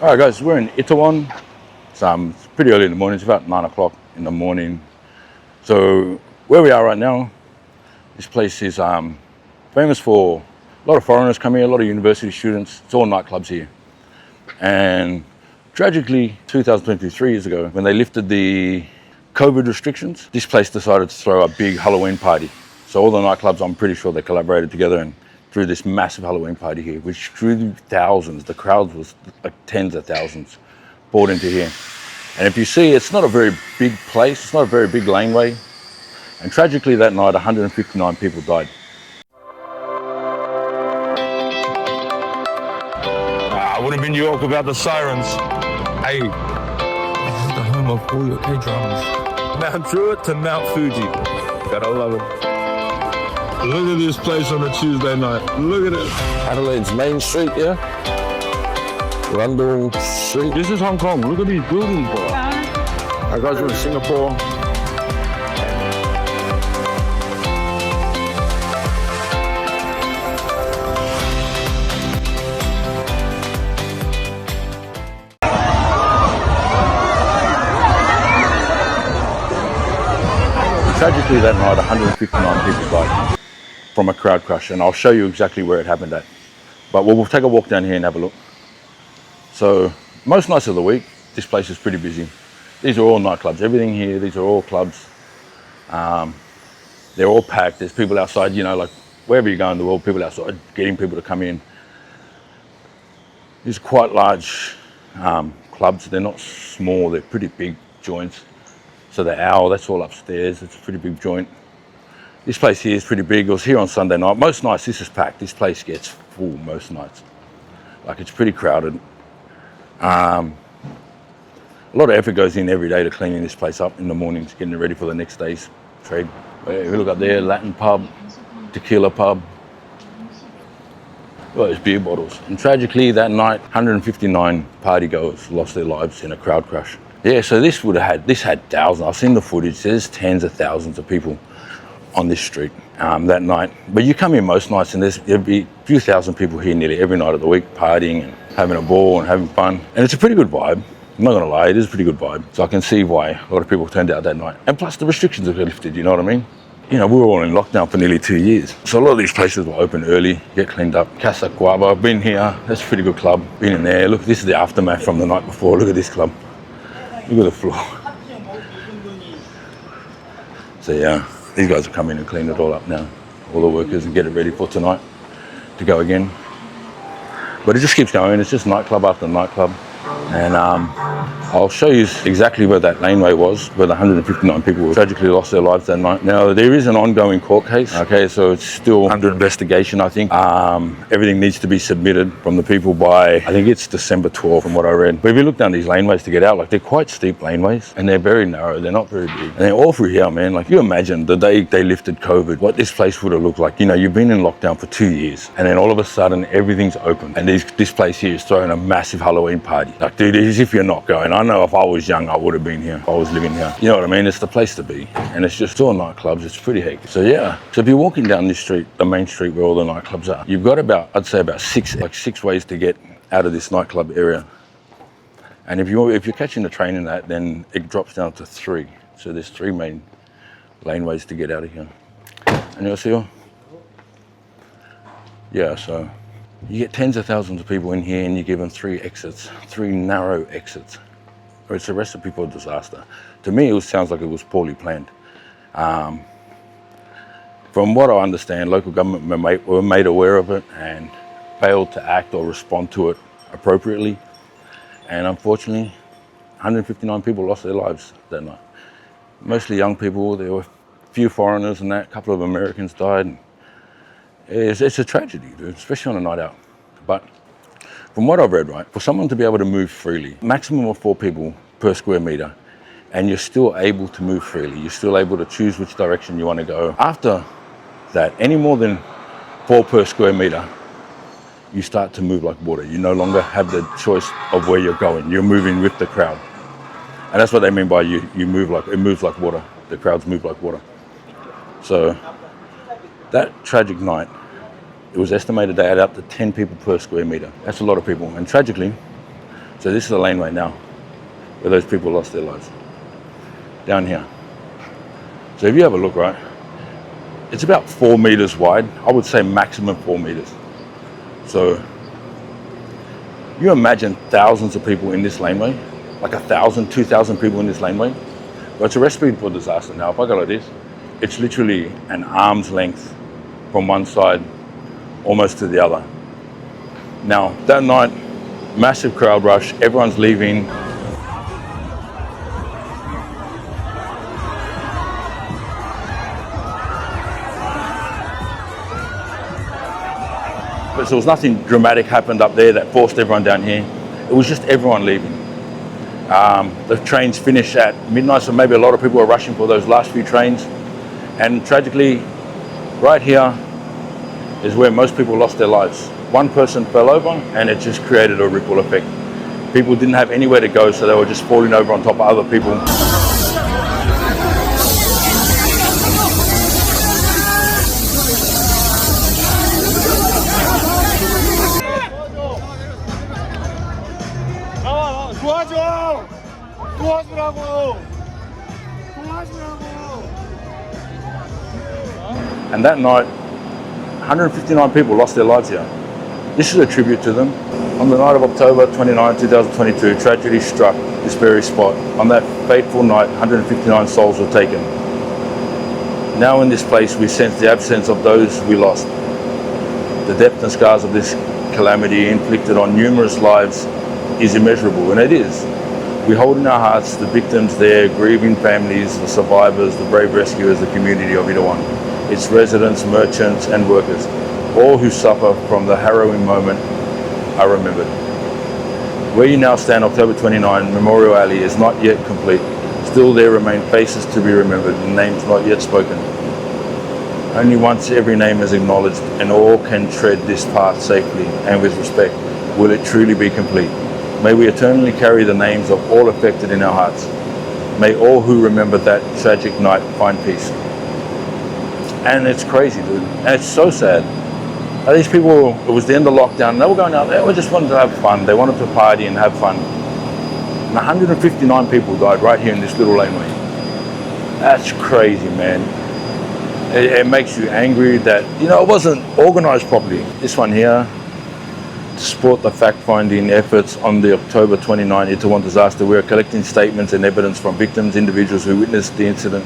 All right, guys, we're in Itaewon. It's pretty early in the morning. It's about 9 o'clock in the morning. So where we are right now, this place is famous for a lot of foreigners come here, a lot of university students. It's all nightclubs here. And tragically, 2023 years ago, when they lifted the COVID restrictions, this place decided to throw a big Halloween party. So all the nightclubs, I'm pretty sure they collaborated together and threw this massive Halloween party here, which drew thousands. The crowd was like tens of thousands poured into here. And if you see, it's not a very big place. It's not a very big laneway. And tragically that night, 159 people died. I would have been New York without the sirens. Hey, this is the home of all your K-dramas. Mount Druitt to Mount Fuji. Gotta love it. Look at this place on a Tuesday night. Look at it. Adelaide's Main Street, yeah? Rundle Street. This is Hong Kong. Look at these buildings, bro. I guys were in Singapore. Tragically that night, 159 people died from a crowd crush, and I'll show you exactly where it happened at. But we'll take a walk down here and have a look. So most nights of the week, this place is pretty busy. These are all nightclubs. Everything here, these are all clubs. They're all packed. There's people outside, you know, like wherever you go in the world, people outside getting people to come in. These are quite large clubs. They're not small, they're pretty big joints. So the Owl, that's all upstairs. It's a pretty big joint. This place here is pretty big. I was here on Sunday night. Most nights this is packed. This place gets full most nights. Like, it's pretty crowded. A lot of effort goes in every day to cleaning this place up in the mornings, getting it ready for the next day's trade. If you look up there, Latin pub, tequila pub. Look at those beer bottles. And tragically that night, 159 partygoers lost their lives in a crowd crush. Yeah, so this had thousands. I've seen the footage. There's tens of thousands of people on this street that night. But you come in most nights and there'll be a few thousand people here nearly every night of the week, partying and having a ball and having fun. And it's a pretty good vibe. I'm not gonna lie, it is a pretty good vibe. So I can see why a lot of people turned out that night. And plus the restrictions have been lifted, you know what I mean? You know, we were all in lockdown for nearly 2 years. So a lot of these places were open early, get cleaned up. Casa Guava, I've been here. That's a pretty good club. Been in there. Look, this is the aftermath from the night before. Look at this club. Look at the floor. So yeah, these guys have come in and cleaned it all up now. All the workers, and get it ready for tonight to go again. But it just keeps going. It's just nightclub after nightclub. And I'll show you exactly where that laneway was, where the 159 people tragically lost their lives that night. Now, there is an ongoing court case, okay, so it's still under investigation, I think. Everything needs to be submitted from the people by, I think it's December 12th from what I read. But if you look down these laneways to get out, like, they're quite steep laneways, and they're very narrow, they're not very big. And they're all through here, man. Like, you imagine the day they lifted COVID, what this place would have looked like. You know, you've been in lockdown for 2 years, and then all of a sudden, everything's open. And this place here is throwing a massive Halloween party. Like, dude, as if you're not going. I know if I was young, I would have been here. If I was living here. You know what I mean? It's the place to be. And it's just all nightclubs. It's pretty hectic. So yeah. So if you're walking down this street, the main street where all the nightclubs are, you've got I'd say about six ways to get out of this nightclub area. And if you're catching the train in that, then it drops down to 3. So there's 3 main laneways to get out of here. And you'll see, yeah, so you get tens of thousands of people in here and you give them 3 exits, 3 narrow exits. Or it's a recipe for disaster. To me, it sounds like it was poorly planned. From what I understand, local government were made aware of it and failed to act or respond to it appropriately. And unfortunately, 159 people lost their lives that night. Mostly young people. There were a few foreigners and that. A couple of Americans died. It's a tragedy, dude, especially on a night out. But from what I've read, right, for someone to be able to move freely, maximum of 4 people per square meter, and you're still able to move freely, you're still able to choose which direction you want to go. After that, any more than 4 per square meter, you start to move like water. You no longer have the choice of where you're going. You're moving with the crowd. And that's what they mean by it moves like water. The crowds move like water. So that tragic night, it was estimated they had up to 10 people per square meter. That's a lot of people. And tragically, So this is the laneway now, where those people lost their lives. Down here. So if you have a look, right, it's about 4 meters wide. I would say maximum 4 meters. So you imagine thousands of people in this laneway, like 1,000, 2,000 people in this laneway. But it's a recipe for disaster. Now, if I go like this, it's literally an arm's length from one side almost to the other. Now, that night, massive crowd rush, everyone's leaving. But there was nothing dramatic happened up there that forced everyone down here. It was just everyone leaving. The trains finished at midnight, so maybe a lot of people were rushing for those last few trains. And tragically, right here is where most people lost their lives. One person fell over and it just created a ripple effect. People didn't have anywhere to go, so they were just falling over on top of other people. And that night, 159 people lost their lives here. This is a tribute to them. On the night of October 29, 2022, tragedy struck this very spot. On that fateful night, 159 souls were taken. Now in this place, we sense the absence of those we lost. The depth and scars of this calamity inflicted on numerous lives is immeasurable, and it is. We hold in our hearts the victims, their grieving families, the survivors, the brave rescuers, the community of Itaewon, its residents, merchants and workers. All who suffer from the harrowing moment are remembered. Where you now stand, October 29, Memorial Alley is not yet complete. Still there remain faces to be remembered and names not yet spoken. Only once every name is acknowledged and all can tread this path safely and with respect will it truly be complete. May we eternally carry the names of all affected in our hearts. May all who remember that tragic night find peace. And it's crazy, dude. And it's so sad. These people, it was the end of lockdown, they were going out there, they just wanted to have fun. They wanted to party and have fun. And 159 people died right here in this little laneway. That's crazy, man. It makes you angry that, you know, it wasn't organized properly. This one here, to support the fact-finding efforts on the October 29 Itaewon disaster, we are collecting statements and evidence from victims, individuals who witnessed the incident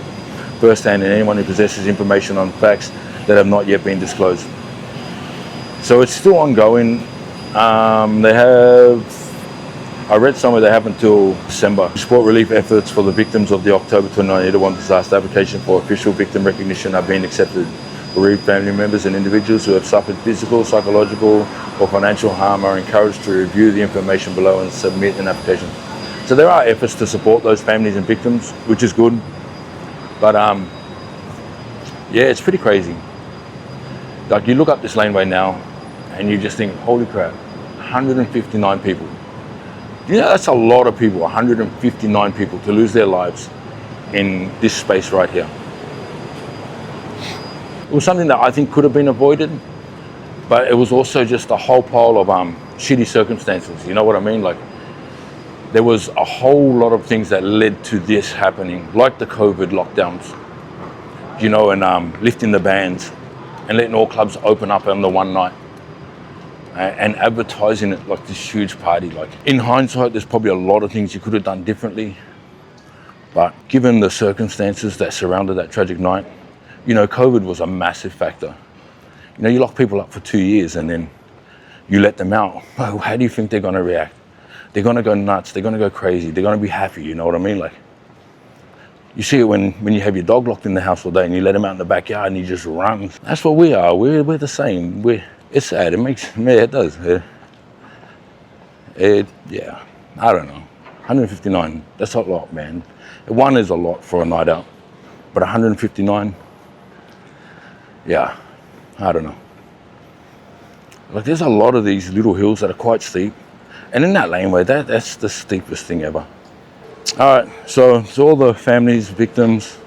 firsthand, and anyone who possesses information on facts that have not yet been disclosed. So it's still ongoing. I read somewhere they have until December. Support relief efforts for the victims of the October 29 Itaewon disaster. Application for official victim recognition are being accepted. Bereaved family members and individuals who have suffered physical, psychological, or financial harm are encouraged to review the information below and submit an application. So there are efforts to support those families and victims, which is good. But yeah, it's pretty crazy. Like, you look up this laneway now and you just think, holy crap, 159 people. You know, that's a lot of people, 159 people to lose their lives in this space right here. It was something that I think could have been avoided, but it was also just a whole pile of shitty circumstances. You know what I mean? Like, there was a whole lot of things that led to this happening, like the COVID lockdowns, you know, and lifting the bans and letting all clubs open up on the one night and advertising it like this huge party. Like, in hindsight, there's probably a lot of things you could have done differently, but given the circumstances that surrounded that tragic night, you know, COVID was a massive factor. You know, you lock people up for 2 years and then you let them out. Well, how do you think they're going to react? They're going to go nuts. They're going to go crazy. They're going to be happy. You know what I mean? Like, you see it when you have your dog locked in the house all day and you let him out in the backyard and he just runs. That's what we are. We're the same. It's sad. It makes me. It does. Yeah. I don't know. 159. That's a lot, man. One is a lot for a night out, but 159. Yeah, I don't know. Like, there's a lot of these little hills that are quite steep. And in that laneway, that's the steepest thing ever. All right, so all the families, victims,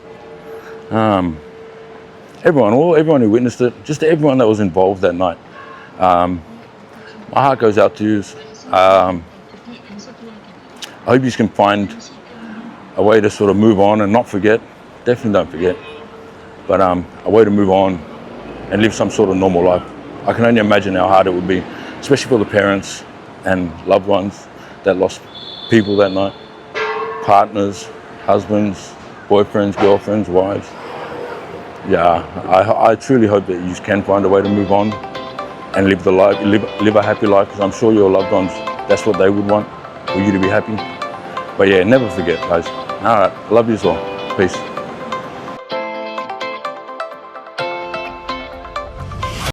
everyone who witnessed it, just everyone that was involved that night. My heart goes out to you. I hope you can find a way to sort of move on and not forget. Definitely don't forget, but a way to move on and live some sort of normal life. I can only imagine how hard it would be, especially for the parents and loved ones that lost people that night, partners, husbands, boyfriends, girlfriends, wives. Yeah, I truly hope that you can find a way to move on and live the life, live a happy life, because I'm sure your loved ones, that's what they would want, for you to be happy. But yeah, never forget, guys. All right, love you all. Peace.